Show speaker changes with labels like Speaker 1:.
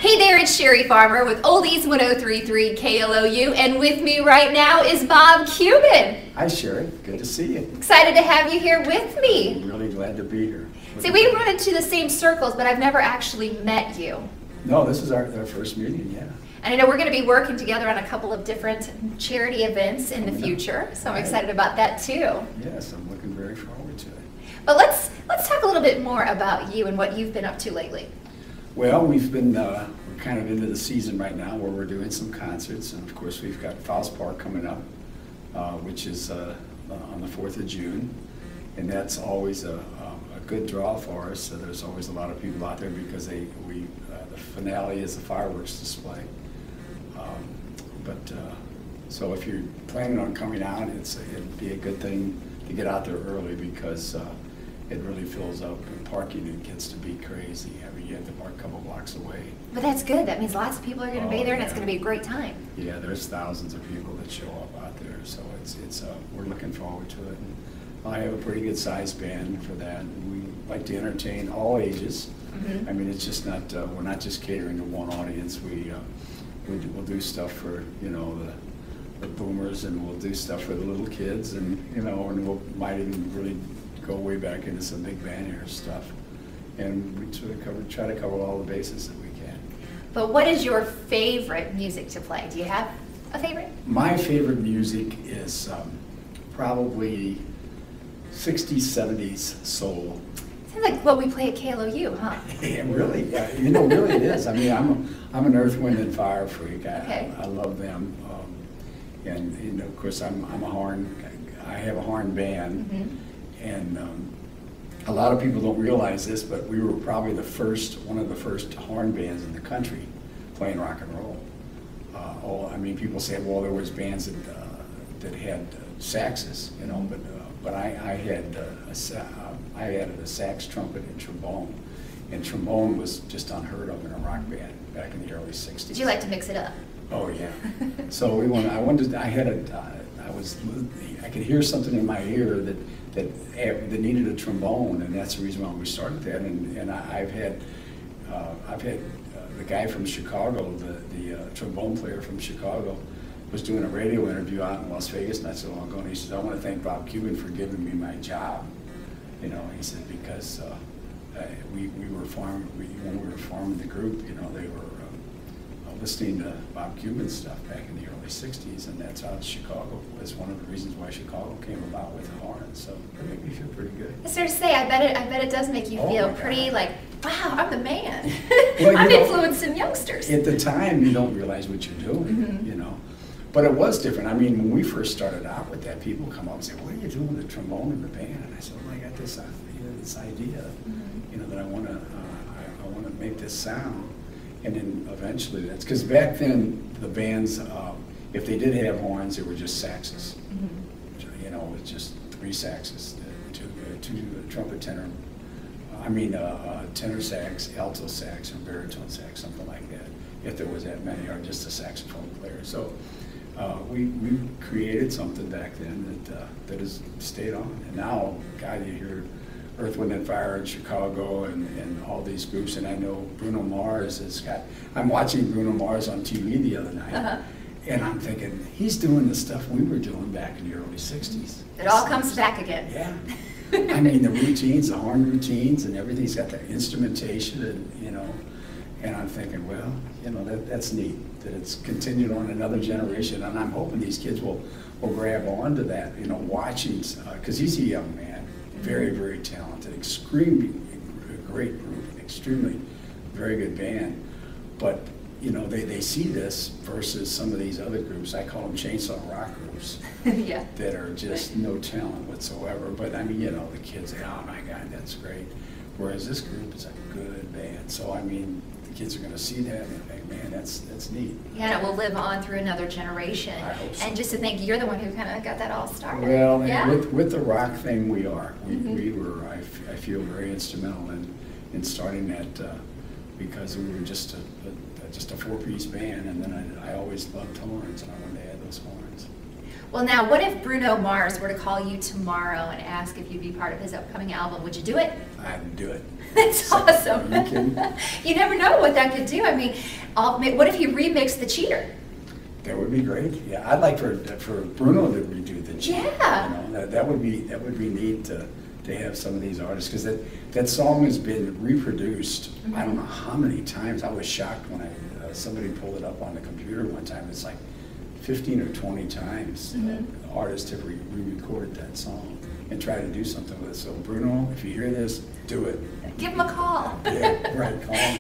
Speaker 1: Hey there, it's Sherry Farmer with Oldies 1033 KLOU, and with me right now is Bob Kuban.
Speaker 2: Hi Sherry, good to see you.
Speaker 1: Excited to have you here with me.
Speaker 2: I'm really glad to be here.
Speaker 1: See, we run into the same circles, but I've never actually met you.
Speaker 2: No, this is our first meeting, yeah.
Speaker 1: And I know we're going to be working together on a couple of different charity events in the future, so I'm excited about that too.
Speaker 2: Yes, I'm looking very forward to it.
Speaker 1: But let's talk a little bit more about you and what you've been up to lately.
Speaker 2: Well, we've been we're kind of into the season right now where we're doing some concerts, and of course we've got Faust Park coming up, which is on the 4th of June, and that's always a good draw for us. So there's always a lot of people out there because the finale is a fireworks display. So if you're planning on coming out, it'd be a good thing to get out there early because it really fills up, and parking it gets to be crazy. I mean, you have to park a couple blocks away.
Speaker 1: But that's good. That means lots of people are going to be there, and it's
Speaker 2: Yeah.
Speaker 1: going to be a great time.
Speaker 2: Yeah, there's thousands of people that show up out there, so we're looking forward to it. And I have a pretty good sized band for that, and we like to entertain all ages.
Speaker 1: Mm-hmm.
Speaker 2: I mean, it's just not we're not just catering to one audience. We'll do stuff for the boomers, and we'll do stuff for the little kids, and and we might even really go way back into some big band era stuff, and we try to cover all the bases that we can.
Speaker 1: But what is your favorite music to play? Do you have a favorite?
Speaker 2: My favorite music is probably 60s, 70s soul.
Speaker 1: Sounds like what we play at KLOU, huh?
Speaker 2: Yeah, really, yeah, really it is. I mean, I'm an Earth, Wind, and Fire freak. I love them, and of course I have a horn band.
Speaker 1: Mm-hmm.
Speaker 2: And a lot of people don't realize this, but we were probably one of the first horn bands in the country playing rock and roll. I mean, people say, well, there was bands that had saxes, but I had a sax, trumpet, and trombone was just unheard of in a rock band back in the early '60s.
Speaker 1: Did you like to mix it up?
Speaker 2: Oh yeah. So I could hear something in my ear that needed a trombone, and that's the reason why we started that. And I've had the guy from Chicago, the trombone player from Chicago, was doing a radio interview out in Las Vegas not so long ago, and he said, "I want to thank Bob Kuban for giving me my job." He said, because when we were forming the group, they were listening to Bob Kuban stuff back in the early '60s, and that's how Chicago was one of the reasons why Chicago came about with horns. So it made me feel pretty good.
Speaker 1: I started to say, I bet it does make you feel pretty like, wow, I'm the man.
Speaker 2: Well,
Speaker 1: I'm influencing youngsters.
Speaker 2: At the time, you don't realize what you're doing, But it was different. I mean, when we first started out with that, people come up and say, "What are you doing with the trombone in the band?" And I said, "Well, I got this idea, that I want to make this sound." And then eventually that's because back then the bands, if they did have horns, they were just saxes. It was just 3 saxes, two trumpet, tenor, tenor sax, alto sax, or baritone sax, something like that, if there was that many, or just a saxophone player. So we created something back then that has stayed on. And now, God, you hear Earth, Wind, and Fire in Chicago and all these groups, and I know Bruno Mars I'm watching Bruno Mars on TV the other night, and I'm thinking, he's doing the stuff we were doing back in the early '60s.
Speaker 1: It all comes back again.
Speaker 2: Yeah. I mean, the routines, the horn routines, and everything's got the instrumentation, and I'm thinking, well, that's neat, that it's continued on another generation, and I'm hoping these kids will grab on to that, watching, because he's a young man. Very, very talented, extremely great group, extremely very good band. But they see this versus some of these other groups. I call them chainsaw rock groups.
Speaker 1: Yeah.
Speaker 2: That are just no talent whatsoever. But I mean, the kids say, "Oh my God, that's great." Whereas this group is a good band. So I mean, the kids are going to see that and think, "Man, that's neat."
Speaker 1: Yeah, and it will live on through another generation.
Speaker 2: I hope so.
Speaker 1: And just to think, you're the one who kind of got that all started.
Speaker 2: Well,
Speaker 1: yeah.
Speaker 2: with the rock thing, we are. We were. I feel very instrumental in starting that because we were just a 4-piece band, and then I always loved horns, and I wanted to add those horns.
Speaker 1: Well, now, what if Bruno Mars were to call you tomorrow and ask if you'd be part of his upcoming album? Would you do it?
Speaker 2: I'd do it.
Speaker 1: That's awesome.
Speaker 2: Are you kidding?
Speaker 1: You never know what that could do. I mean, what if he remixed The Cheater?
Speaker 2: That would be great. Yeah, I'd like for Bruno to redo the Cheater.
Speaker 1: Yeah.
Speaker 2: You know, that would be neat to have some of these artists, because that song has been reproduced. I don't know how many times. I was shocked when somebody pulled it up on the computer one time. It's like 15 or 20 times artists have re-recorded that song and tried to do something with it. So Bruno, if you hear this, do it.
Speaker 1: Give him a call.
Speaker 2: Yeah, right. Call him.